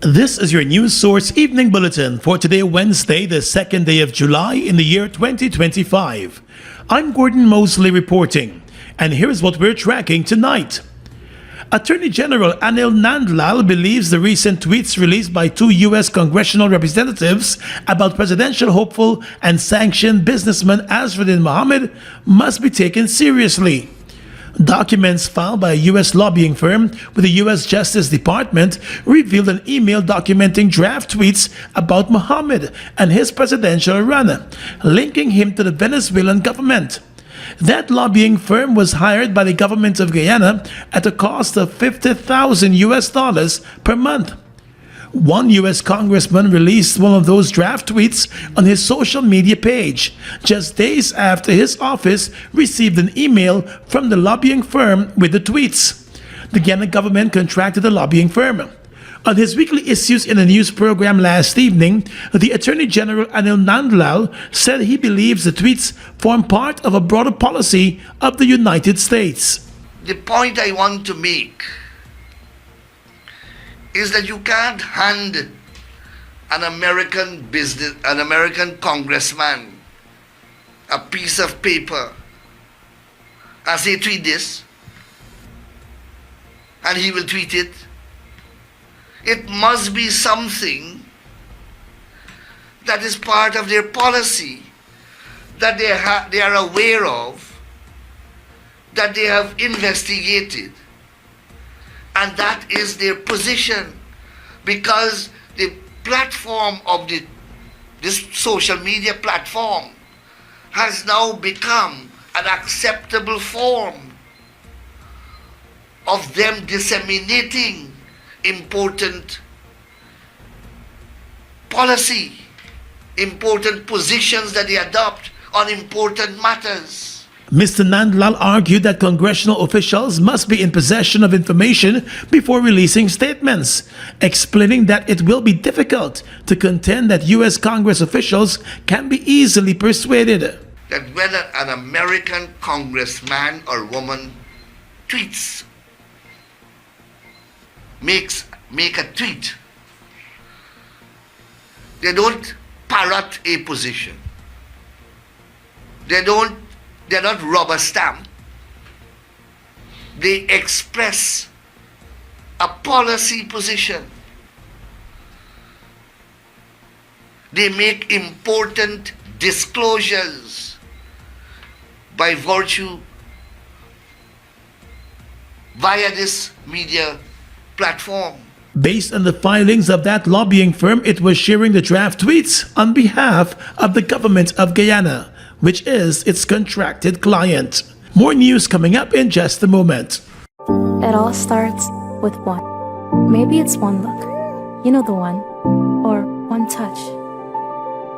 This is your news source evening bulletin for today, Wednesday, the 2nd day of July in the year 2025. I'm Gordon Mosley reporting, and here's what we're tracking tonight. Attorney General Anil Nandlal believes the recent tweets released by two U.S. congressional representatives about presidential hopeful and sanctioned businessman Azruddin Mohammed must be taken seriously. Documents filed by a U.S. lobbying firm with the U.S. Justice Department revealed an email documenting draft tweets about Mohammed and his presidential run, linking him to the Venezuelan government. That lobbying firm was hired by the government of Guyana at a cost of $50,000 per month. One U.S. congressman released one of those draft tweets on his social media page, just days after his office received an email from the lobbying firm with the tweets. The Guyana government contracted the lobbying firm. On his weekly Issues in a News program last evening, the Attorney General Anil Nandlal said he believes the tweets form part of a broader policy of the United States. The point I want to make is that you can't hand an American congressman a piece of paper and say, tweet this, and he will tweet it. It must be something that is part of their policy, that they are aware of, that they have investigated. And that is their position, because the platform of this social media platform has now become an acceptable form of them disseminating important policy, important positions that they adopt on important matters. Mr. Nandlal argued that congressional officials must be in possession of information before releasing statements, explaining that it will be difficult to contend that U.S. Congress officials can be easily persuaded. That when an American congressman or woman tweets, make a tweet, they don't parrot a position. They're not rubber stamp. They express a policy position. They make important disclosures by virtue via this media platform. Based on the filings of that lobbying firm, it was sharing the draft tweets on behalf of the government of Guyana, which is its contracted client. More news coming up in just a moment. It all starts with one. Maybe it's one look, you know the one, or one touch,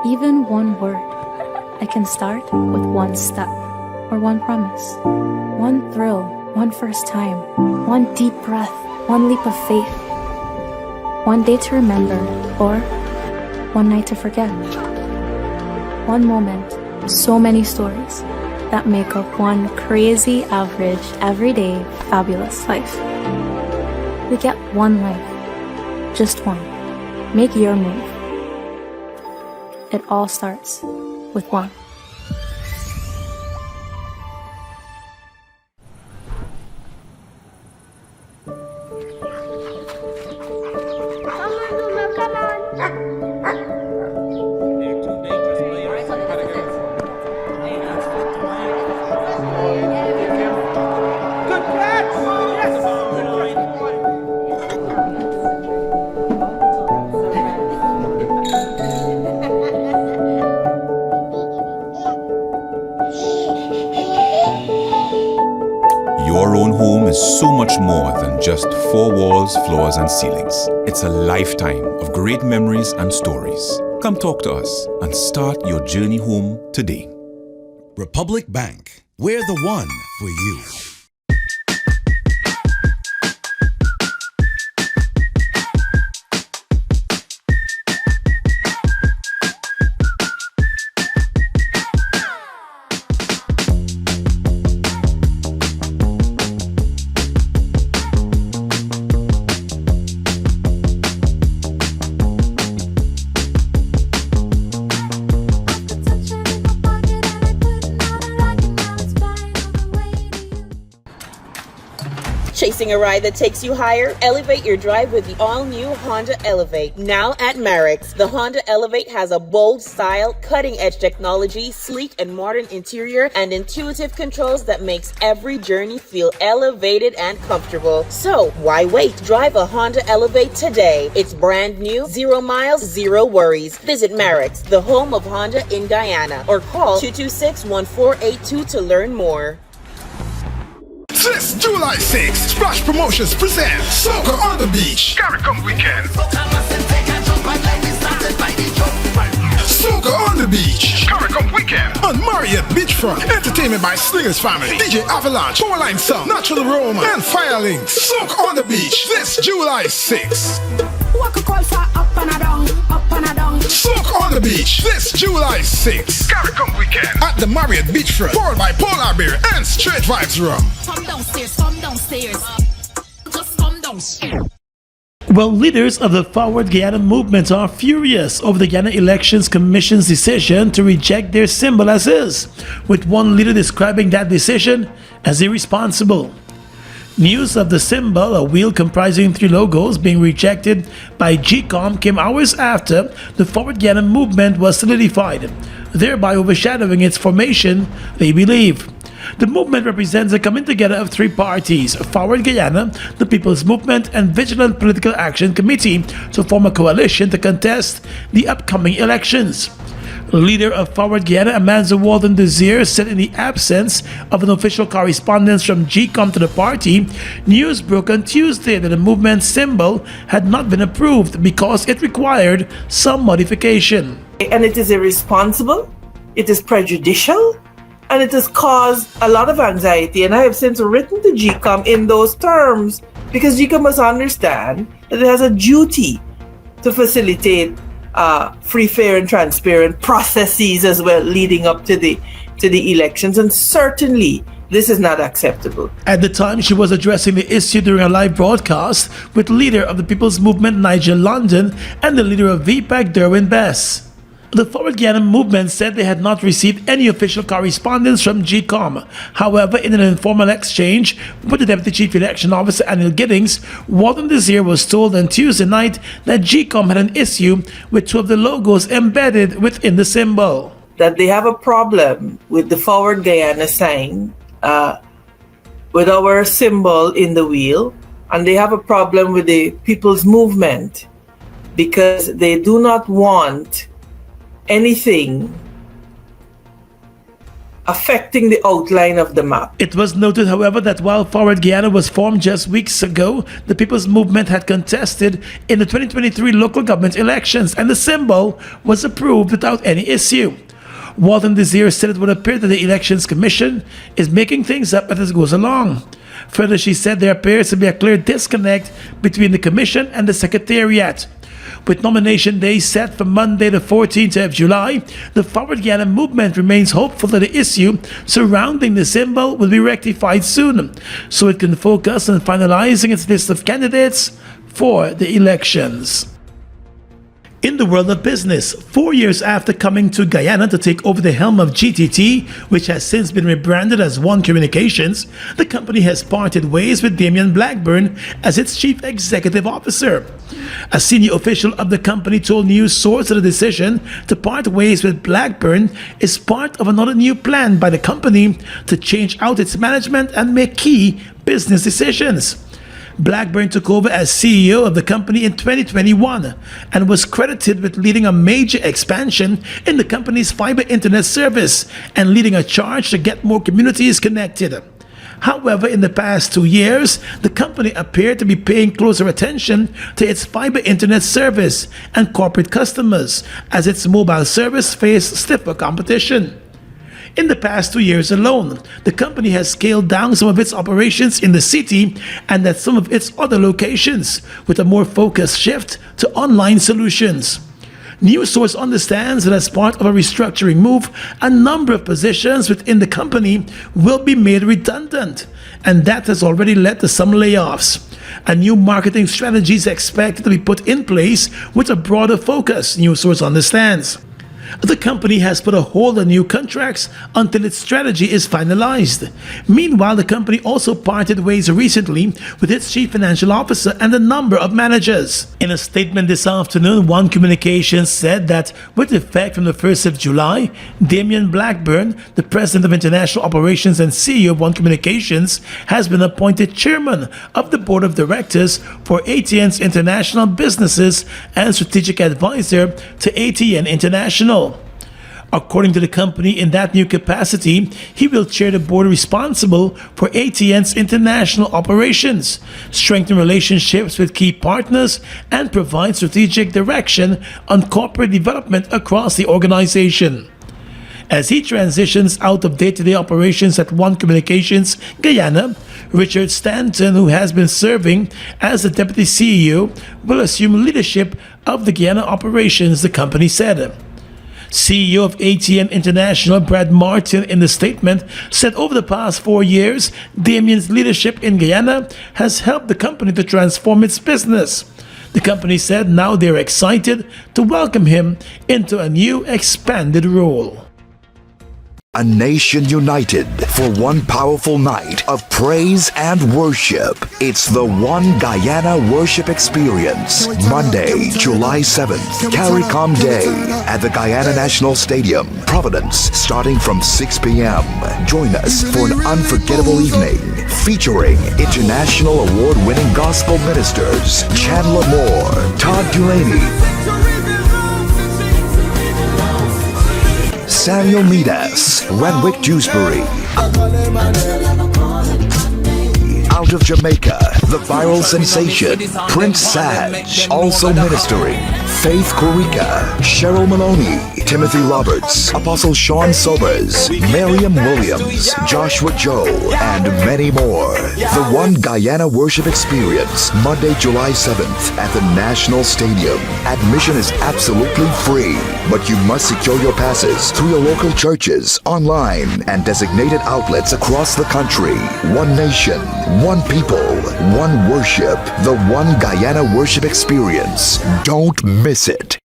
even one word. I can start with one step, or one promise, one thrill, one first time, one deep breath, one leap of faith, one day to remember, or one night to forget, one moment. So many stories that make up one crazy, average, everyday, fabulous life. We get one life, just one. Make your move. It all starts with one. Your own home is so much more than just four walls, floors, and ceilings. It's a lifetime of great memories and stories. Come talk to us and start your journey home today. Republic Bank, we're the one for you. Chasing a ride that takes you higher? Elevate your drive with the all-new Honda Elevate. Now at Merrick's, the Honda Elevate has a bold style, cutting-edge technology, sleek and modern interior, and intuitive controls that makes every journey feel elevated and comfortable. So, why wait? Drive a Honda Elevate today. It's brand new, 0 miles, 0 worries. Visit Merrick's, the home of Honda in Guyana, or call 226-1482 to learn more. This July 6th, Splash Promotions presents Soca on the Beach, CARICOM Weekend. Soca on the Beach, CARICOM Weekend. On Marriott Beachfront, entertainment by Slingers Family, DJ Avalanche, Powerline Sound, Natural Aroma, and Firelinks. Soca on the Beach, this July 6th. Soca on the Beach, this July 6th. CARICOM Weekend at the Marriott Beachfront, powered by Polar Beer and Straight Vibes Rum. Come downstairs, come downstairs. Just come downstairs. Well, leaders of the Forward Guyana movement are furious over the Guyana Elections Commission's decision to reject their symbol as is, with one leader describing that decision as irresponsible. News of the symbol, a wheel comprising 3 logos, being rejected by GECOM came hours after the Forward Guyana movement was solidified, thereby overshadowing its formation, they believe. The movement represents a coming together of 3 parties, Forward Guyana, the People's Movement, and Vigilant Political Action Committee, to form a coalition to contest the upcoming elections. Leader of Forward Guyana, Amanda Walden Desir, said in the absence of an official correspondence from GECOM to the party, news broke on Tuesday that the movement's symbol had not been approved because it required some modification. And it is irresponsible, it is prejudicial, and it has caused a lot of anxiety. And I have since written to GECOM in those terms because GECOM must understand that it has a duty to facilitate free, fair, and transparent processes as well leading up to the elections, and certainly this is not acceptable. At the time, she was addressing the issue during a live broadcast with leader of the People's Movement Nigel London and the leader of VPAC Derwin Bess. The Forward Guyana movement said they had not received any official correspondence from GECOM. However, in an informal exchange with the Deputy Chief Election Officer Anil Giddings, Walden Desir was told on Tuesday night that GECOM had an issue with 2 of the logos embedded within the symbol. That they have a problem with the Forward Guyana sign, with our symbol in the wheel, and they have a problem with the People's Movement because they do not want anything affecting the outline of the map. It was noted, however, that while Forward Guyana was formed just weeks ago, the People's Movement had contested in the 2023 local government elections, and the symbol was approved without any issue. Walden Desir said it would appear that the Elections Commission is making things up as it goes along. Further, she said there appears to be a clear disconnect between the Commission and the Secretariat. With nomination day set for Monday the 14th of July, the Forward Guyana movement remains hopeful that the issue surrounding the symbol will be rectified soon, so it can focus on finalizing its list of candidates for the elections. In the world of business, 4 years after coming to Guyana to take over the helm of GTT, which has since been rebranded as One Communications, the company has parted ways with Damian Blackburn as its Chief Executive Officer. A senior official of the company told news source that the decision to part ways with Blackburn is part of another new plan by the company to change out its management and make key business decisions. Blackburn took over as CEO of the company in 2021 and was credited with leading a major expansion in the company's fiber internet service and leading a charge to get more communities connected. However, in the past 2 years, the company appeared to be paying closer attention to its fiber internet service and corporate customers as its mobile service faced stiffer competition. In the past 2 years alone, the company has scaled down some of its operations in the city and at some of its other locations, with a more focused shift to online solutions. News source understands that as part of a restructuring move, a number of positions within the company will be made redundant, and that has already led to some layoffs. A new marketing strategy is expected to be put in place with a broader focus, news source understands. The company has put a hold on new contracts until its strategy is finalized. Meanwhile, the company also parted ways recently with its chief financial officer and a number of managers. In a statement this afternoon, One Communications said that with effect from the 1st of July, Damian Blackburn, the president of international operations and CEO of One Communications, has been appointed chairman of the board of directors for ATN's international businesses and strategic advisor to ATN International. According to the company, in that new capacity, he will chair the board responsible for ATN's international operations, strengthen relationships with key partners, and provide strategic direction on corporate development across the organization. As he transitions out of day-to-day operations at One Communications Guyana, Richard Stanton, who has been serving as the deputy CEO, will assume leadership of the Guyana operations, the company said. CEO of ATN International, Brad Martin, in the statement, said over the past 4 years, Damian's leadership in Guyana has helped the company to transform its business. The company said now they're excited to welcome him into a new expanded role. A nation united for one powerful night of praise and worship. It's the One Guyana Worship Experience. Monday, July 7th, CARICOM Day at the Guyana National Stadium, Providence, starting from 6 p.m. Join us for an unforgettable evening featuring international award-winning gospel ministers Chandler Moore, Todd Dulaney, Samuel Midas, Renwick Dewsbury. Out of Jamaica, the viral sensation, Prince Saj, also ministering. Faith Korika, Cheryl Maloney, Timothy Roberts, Apostle Sean Sobers, Miriam Williams, Joshua Joe, and many more. The One Guyana Worship Experience, Monday, July 7th at the National Stadium. Admission is absolutely free, but you must secure your passes through your local churches, online, and designated outlets across the country. One nation, one people, one worship. The One Guyana Worship Experience. Don't miss it.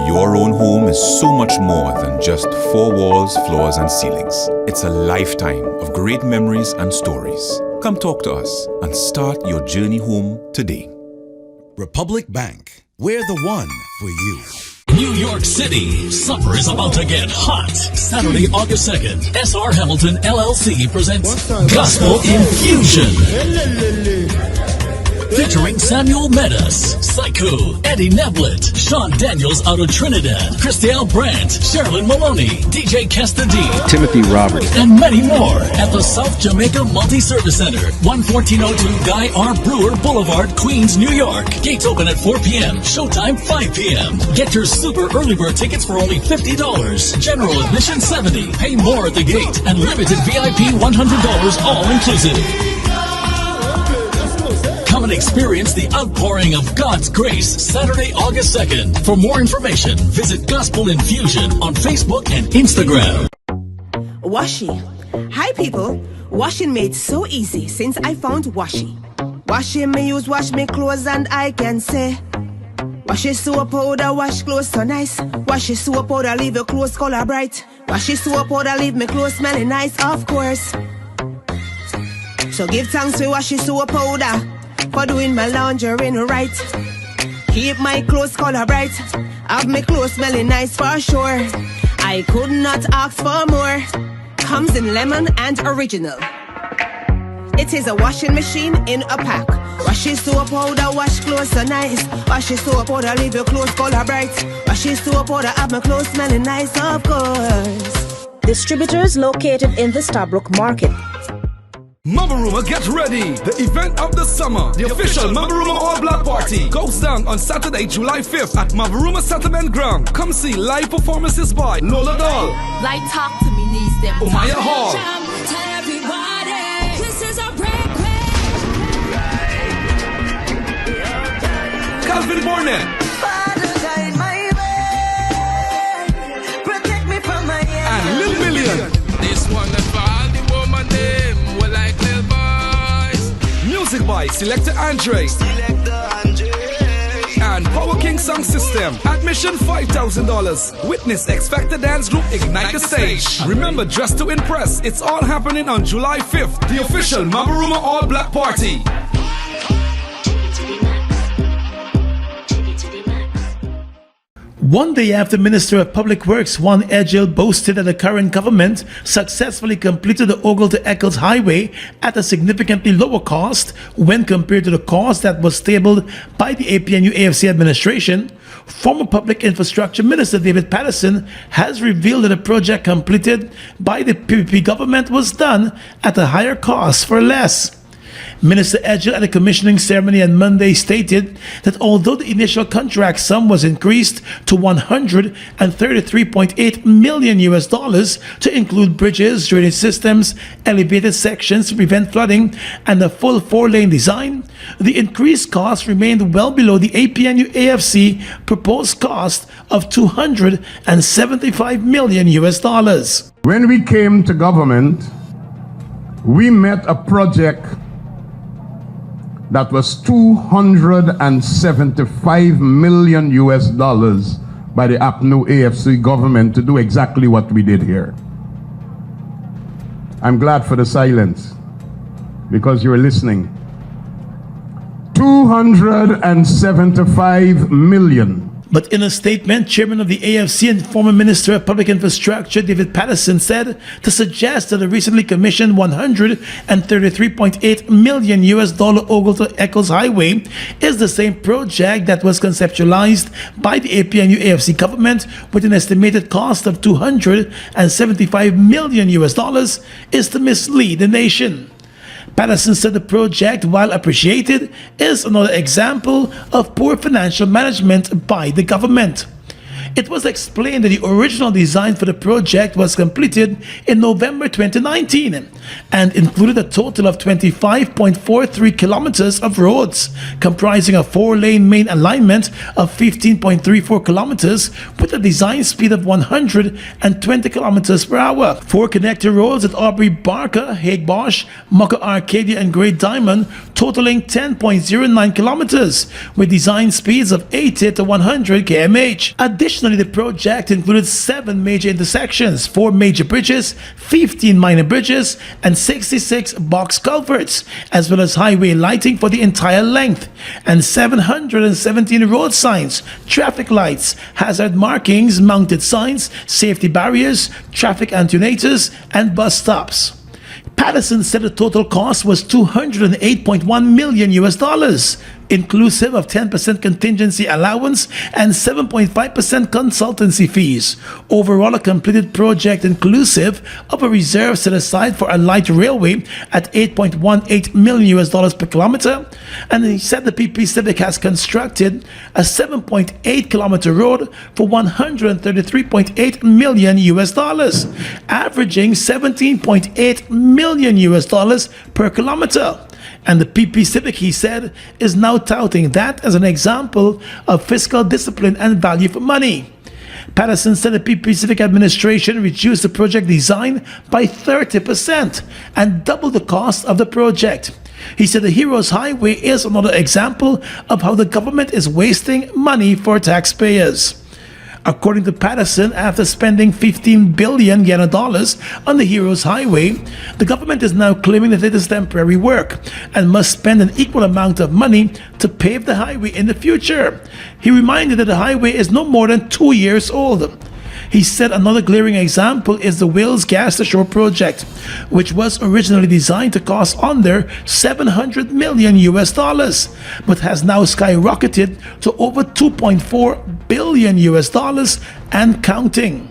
Your own home is so much more than just 4 walls, floors, and ceilings. It's a lifetime of great memories and stories. Come talk to us and start your journey home today. Republic Bank. We're the one for you. New York City, summer is about to get hot. Saturday, August 2nd, SR Hamilton LLC presents Gospel Infusion. Featuring Samuel Medas, Psycho, Eddie Neblett, Sean Daniels out of Trinidad, Christelle Brandt, Sherilyn Maloney, DJ Kesta D, Timothy Roberts, and many more at the South Jamaica Multi-Service Center, 11402 Guy R. Brewer Boulevard, Queens, New York. Gates open at 4 p.m., showtime 5 p.m. Get your super early bird tickets for only $50. General admission $70. Pay more at the gate, and limited VIP $100 all inclusive. Come and experience the outpouring of God's grace Saturday, August 2nd. For more information, visit Gospel Infusion on Facebook and Instagram. Washi. Hi people. Washing made so easy since I found Washi. Washing me use wash me clothes and I can say Washi soap powder wash clothes so nice. Washi soap powder leave your clothes color bright. Washi soap powder leave me clothes smelling nice, of course. So give thanks to Washi soap powder for doing my laundry right. Keep my clothes color bright. Have my clothes smelling nice for sure. I could not ask for more. Comes in lemon and original. It is a washing machine in a pack. Washi soap powder wash clothes so nice. Washi soap powder leave your clothes color bright. Washi soap powder have my clothes smelling nice, of course. Distributors located in the Stabrook Market. Mabaruma, get ready! The event of the summer, the official Mabaruma All Black Party, goes down on Saturday, July 5th at Mabaruma Settlement Ground. Come see live performances by Lola Doll, Like talk to me, needs them. Umaya Hall, Tell everybody, this is a request. Calvin Burnett, and Lil Million. This one that for all the woman them, we like little boys. Music by Selector Andre. And Power King Sound System. Admission $5,000. Witness X Factor Dance Group Ignite the Stage. Remember, dress to impress. It's all happening on July 5th. The official Mabaruma All Black Party. One day after Minister of Public Works Juan Edgil boasted that the current government successfully completed the Ogle to Eccles Highway at a significantly lower cost when compared to the cost that was tabled by the APNU-AFC administration, former Public Infrastructure Minister David Patterson has revealed that the project completed by the PPP government was done at a higher cost for less. Minister Edgil at the commissioning ceremony on Monday stated that although the initial contract sum was increased to $133.8 million to include bridges, drainage systems, elevated sections to prevent flooding, and a full 4-lane design, the increased cost remained well below the APNU-AFC proposed cost of $275 million. When we came to government, we met a project that was $275 million by the APNU-AFC government to do exactly what we did here. I'm glad for the silence because you're listening. $275 million. But in a statement, Chairman of the AFC and former Minister of Public Infrastructure David Patterson said to suggest that the recently commissioned $133.8 million Ogle to Eccles Highway is the same project that was conceptualized by the APNU-AFC government with an estimated cost of $275 million is to mislead the nation. Patterson said the project, while appreciated, is another example of poor financial management by the government. It was explained that the original design for the project was completed in November 2019 and included a total of 25.43 kilometers of roads, comprising a 4-lane main alignment of 15.34 kilometers with a design speed of 120 kilometers per hour. 4 connector roads at Aubrey Barker, Hague Bosch, Mucka Arcadia, and Great Diamond, totaling 10.09 kilometers with design speeds of 80 to 100 kmh. Additionally, the project included 7 major intersections, 4 major bridges, 15 minor bridges, and 66 box culverts, as well as highway lighting for the entire length, and 717 road signs, traffic lights, hazard markings, mounted signs, safety barriers, traffic attenuators, and bus stops. Patterson said the total cost was $208.1 million, inclusive of 10% contingency allowance and 7.5% consultancy fees. Overall, a completed project inclusive of a reserve set aside for a light railway at $8.18 million per kilometer. And he said the PP Civic has constructed a 7.8 kilometer road for $133.8 million, averaging $17.8 million per kilometer. And the PP Civic, he said, is now touting that as an example of fiscal discipline and value for money. Patterson said the PP Civic administration reduced the project design by 30% and doubled the cost of the project. He said the Heroes Highway is another example of how the government is wasting money for taxpayers. According to Patterson, after spending $15 billion on the Heroes Highway, the government is now claiming that it is temporary work and must spend an equal amount of money to pave the highway in the future. He reminded that the highway is no more than 2 years old. He said another glaring example is the Wales Gas to Shore project, which was originally designed to cost under $700 million, but has now skyrocketed to over $2.4 billion and counting.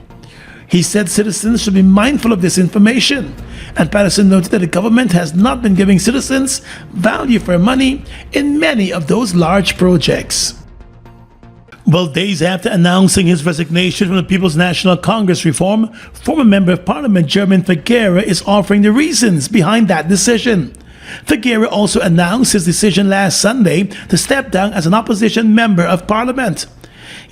He said citizens should be mindful of this information, and Patterson noted that the government has not been giving citizens value for money in many of those large projects. Well, days after announcing his resignation from the People's National Congress reform, former Member of Parliament German Figuera is offering the reasons behind that decision. Figuera also announced his decision last Sunday to step down as an opposition Member of Parliament.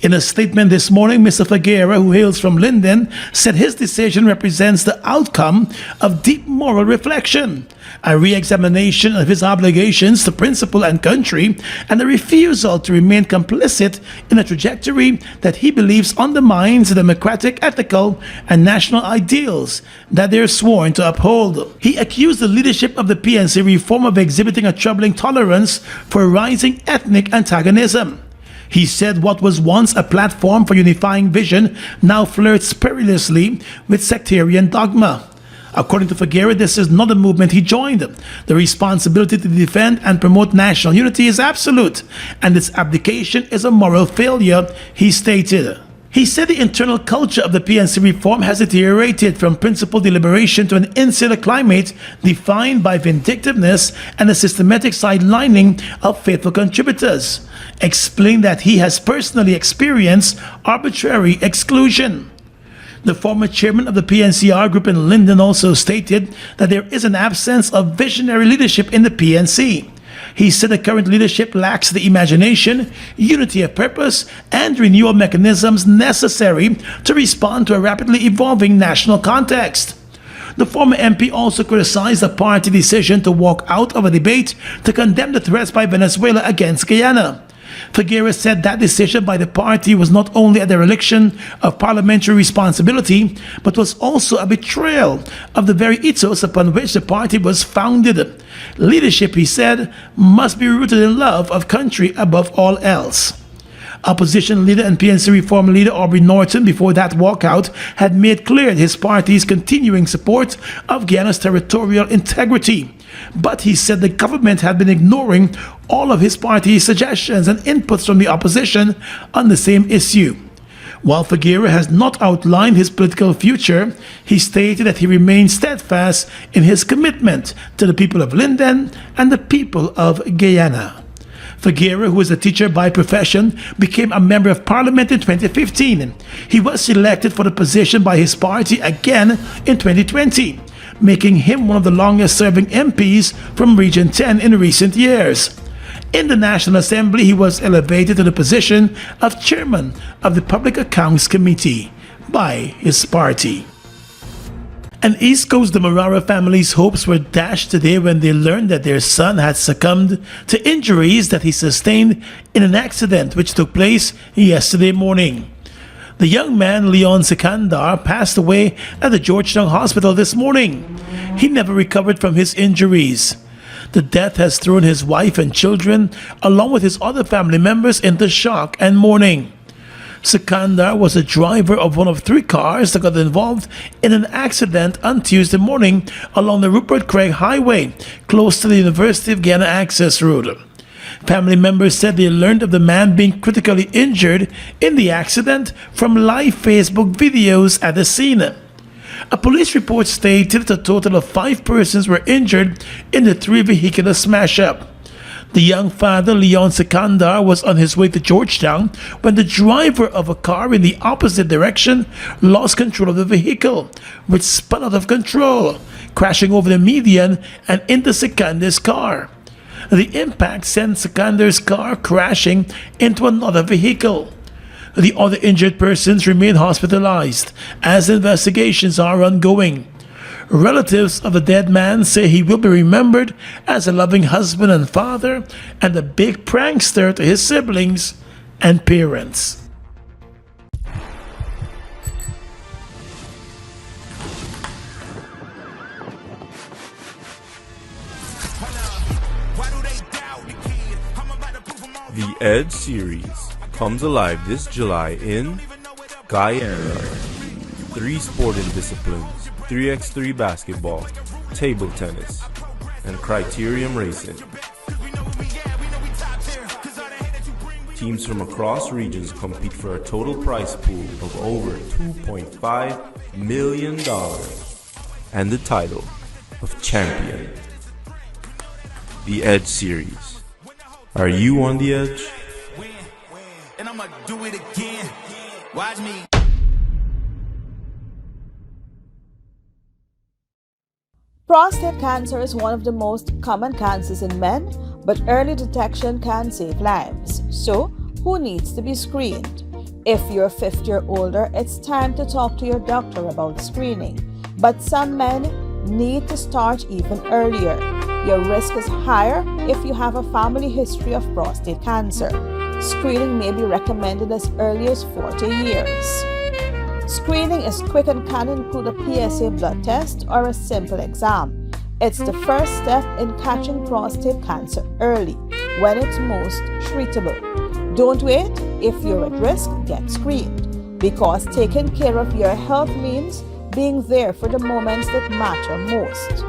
In a statement this morning, Mr. Figuera, who hails from Linden, said his decision represents the outcome of deep moral reflection, a re-examination of his obligations to principle and country, and a refusal to remain complicit in a trajectory that he believes undermines the democratic, ethical, and national ideals that they are sworn to uphold. He accused the leadership of the PNC reform of exhibiting a troubling tolerance for rising ethnic antagonism. He said what was once a platform for unifying vision now flirts perilously with sectarian dogma. According to Figuera, this is not a movement he joined. The responsibility to defend and promote national unity is absolute, and its abdication is a moral failure, he stated. He said the internal culture of the PNC reform has deteriorated from principled deliberation to an insular climate defined by vindictiveness and a systematic sidelining of faithful contributors, explaining that he has personally experienced arbitrary exclusion. The former chairman of the PNCR group in Linden also stated that there is an absence of visionary leadership in the PNC. He said the current leadership lacks the imagination, unity of purpose, and renewal mechanisms necessary to respond to a rapidly evolving national context. The former MP also criticized the party decision to walk out of a debate to condemn the threats by Venezuela against Guyana. Figuera said that decision by the party was not only a dereliction of parliamentary responsibility, but was also a betrayal of the very ethos upon which the party was founded. Leadership, he said, must be rooted in love of country above all else. Opposition leader and PNC reform leader Aubrey Norton, before that walkout, had made clear his party's continuing support of Guyana's territorial integrity. But he said the government had been ignoring all of his party's suggestions and inputs from the opposition on the same issue. While Figuera has not outlined his political future, he stated that he remains steadfast in his commitment to the people of Linden and the people of Guyana. Figuera, who is a teacher by profession, became a member of parliament in 2015. He was selected for the position by his party again in 2020, making him one of the longest-serving MPs from Region 10 in recent years. In the National Assembly, he was elevated to the position of chairman of the Public Accounts Committee by his party. An East Coast Demerara family's hopes were dashed today when they learned that their son had succumbed to injuries that he sustained in an accident which took place yesterday morning. The young man, Leon Sikandar, passed away at the Georgetown Hospital this morning. He never recovered from his injuries. The death has thrown his wife and children, along with his other family members, into shock and mourning. Sikandar was a driver of one of 3 cars that got involved in an accident on Tuesday morning along the Rupert Craig Highway, close to the University of Guyana access road. Family members said they learned of the man being critically injured in the accident from live Facebook videos at the scene. A police report stated that a total of 5 persons were injured in the 3 vehicular smash-up. The young father, Leon Sikandar, was on his way to Georgetown when the driver of a car in the opposite direction lost control of the vehicle, which spun out of control, crashing over the median and into Sikandar's car. The impact sent Sikandar's car crashing into another vehicle. The other injured persons remain hospitalized as investigations are ongoing. Relatives of the dead man say he will be remembered as a loving husband and father and a big prankster to his siblings and parents. The EDGE series comes alive this July in Guyana. 3 sporting disciplines, 3x3 basketball, table tennis, and criterium racing. Teams from across regions compete for a total prize pool of over $2.5 million, and the title of champion. The Edge Series. Are you on the edge? And I'ma do it again. Watch me. Prostate cancer is one of the most common cancers in men, but early detection can save lives. So, who needs to be screened? If you're 50 or older, it's time to talk to your doctor about screening. But some men need to start even earlier. Your risk is higher if you have a family history of prostate cancer. Screening may be recommended as early as 40 years. Screening is quick and can include a PSA blood test or a simple exam. It's the first step in catching prostate cancer early, when it's most treatable. Don't wait. If you're at risk, get screened, because taking care of your health means being there for the moments that matter most.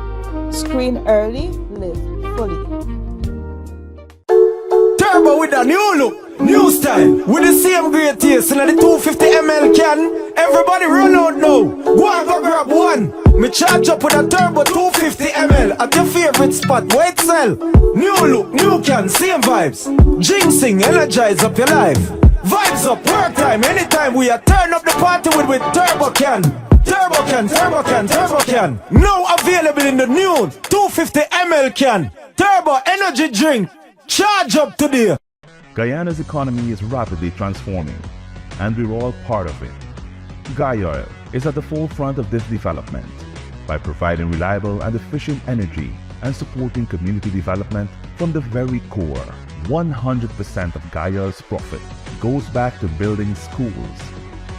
Screen early, live fully. Turbo with a new look, new style, with the same great taste in the 250 ml can. Everybody run out now. Go and go grab one. Me charge up with a turbo 250 ml at your favorite spot. Wait, sell. New look, new can, same vibes. Jinxing, energize up your life. Vibes up, work time, anytime we are turn up the party with turbo can. Turbo can, turbo can, turbo can. Now available in the new 250 ml can. Turbo energy drink. Charge up today. Guyana's economy is rapidly transforming, and we're all part of it. Guy is at the forefront of this development by providing reliable and efficient energy and supporting community development from the very core. 100% of Guyana's profit goes back to building schools,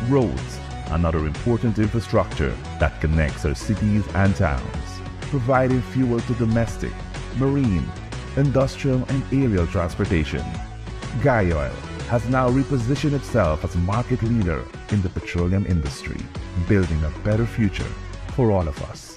roads, and other important infrastructure that connects our cities and towns, providing fuel to domestic, marine, industrial, and aerial transportation. Guy Oil has now repositioned itself as a market leader in the petroleum industry, building a better future for all of us.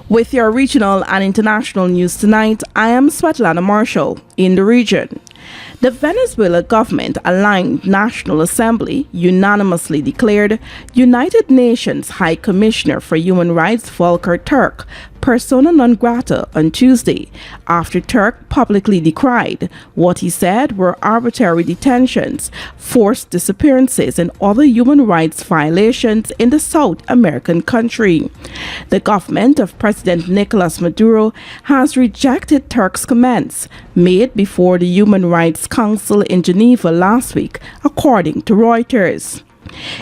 With your regional and international news tonight, I am Svetlana Marshall in the region. The Venezuela government-aligned National Assembly unanimously declared United Nations High Commissioner for Human Rights Volker Turk persona non grata on Tuesday, after Turk publicly decried what he said were arbitrary detentions, forced disappearances, and other human rights violations in the South American country. The government of President Nicolas Maduro has rejected Turk's comments made before the Human Rights Council in Geneva last week, according to Reuters.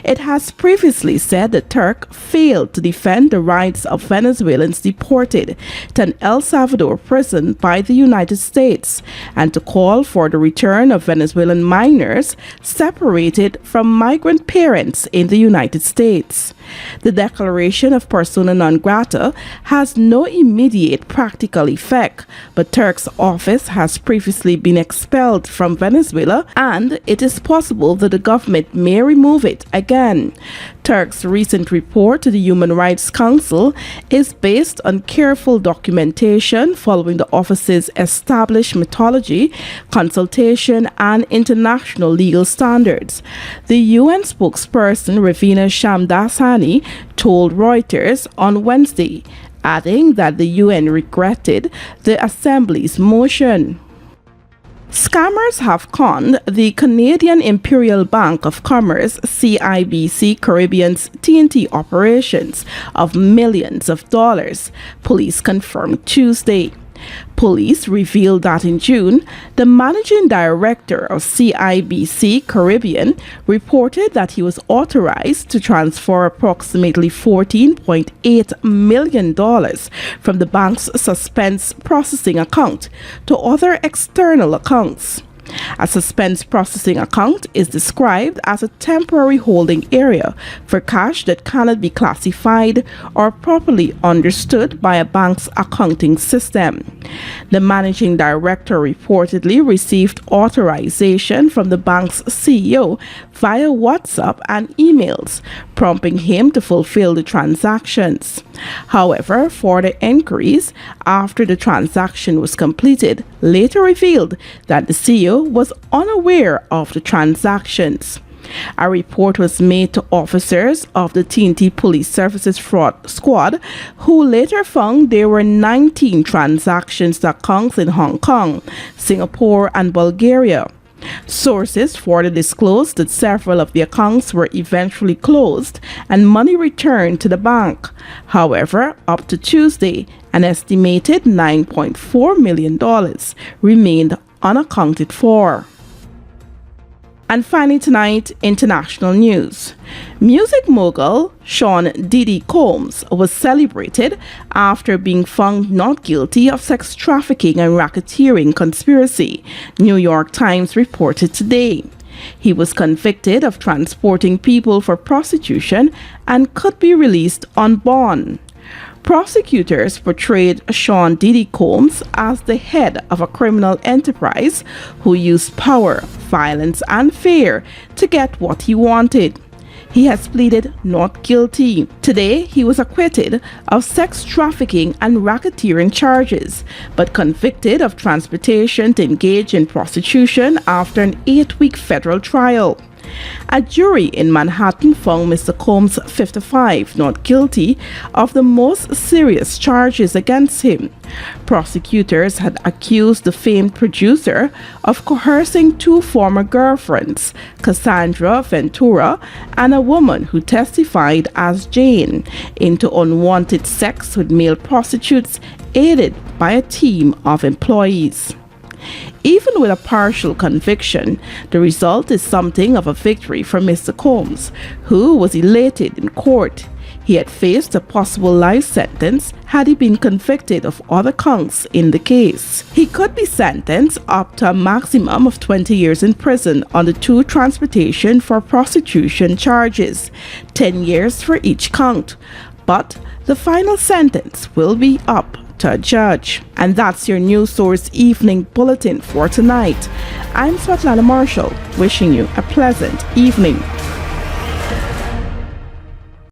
It has previously said that Turk failed to defend the rights of Venezuelans deported to an El Salvador prison by the United States and to call for the return of Venezuelan minors separated from migrant parents in the United States. The declaration of persona non grata has no immediate practical effect, but Turk's office has previously been expelled from Venezuela, and it is possible that the government may remove it again. Turk's recent report to the Human Rights Council is based on careful documentation following the office's established methodology, consultation, and international legal standards. The UN spokesperson Ravina Shamdasani told Reuters on Wednesday, adding that the UN regretted the Assembly's motion. Scammers have conned the Canadian Imperial Bank of Commerce CIBC Caribbean's TNT operations of millions of dollars, police confirmed Tuesday. Police revealed that in June, the managing director of CIBC Caribbean reported that he was authorized to transfer approximately $14.8 million from the bank's suspense processing account to other external accounts. A suspense processing account is described as a temporary holding area for cash that cannot be classified or properly understood by a bank's accounting system. The managing director reportedly received authorization from the bank's CEO via WhatsApp and emails, prompting him to fulfill the transactions. However, further inquiries after the transaction was completed later revealed that the CEO was unaware of the transactions. A report was made to officers of the TNT Police Services Fraud Squad, who later found there were 19 transactions to accounts in Hong Kong, Singapore, and Bulgaria. Sources further disclosed that several of the accounts were eventually closed and money returned to the bank. However, up to Tuesday, an estimated $9.4 million remained unaccounted for. And finally tonight, international news. Music mogul Sean Diddy Combs was celebrated after being found not guilty of sex trafficking and racketeering conspiracy, New York Times reported today. He was convicted of transporting people for prostitution and could be released on bond. Prosecutors portrayed Sean Diddy Combs as the head of a criminal enterprise who used power, violence, and fear to get what he wanted. He has pleaded not guilty. Today, he was acquitted of sex trafficking and racketeering charges, but convicted of transportation to engage in prostitution after an 8-week federal trial. A jury in Manhattan found Mr. Combs, 55, not guilty of the most serious charges against him. Prosecutors had accused the famed producer of coercing 2 former girlfriends, Cassandra Ventura and a woman who testified as Jane, into unwanted sex with male prostitutes aided by a team of employees. Even with a partial conviction, the result is something of a victory for Mr. Combs, who was elated in court. He had faced a possible life sentence had he been convicted of other counts in the case. He could be sentenced up to a maximum of 20 years in prison on the 2 transportation for prostitution charges, 10 years for each count. But the final sentence will be up to a judge. And that's your News Source Evening Bulletin for tonight. I'm Svetlana Marshall, wishing you a pleasant evening.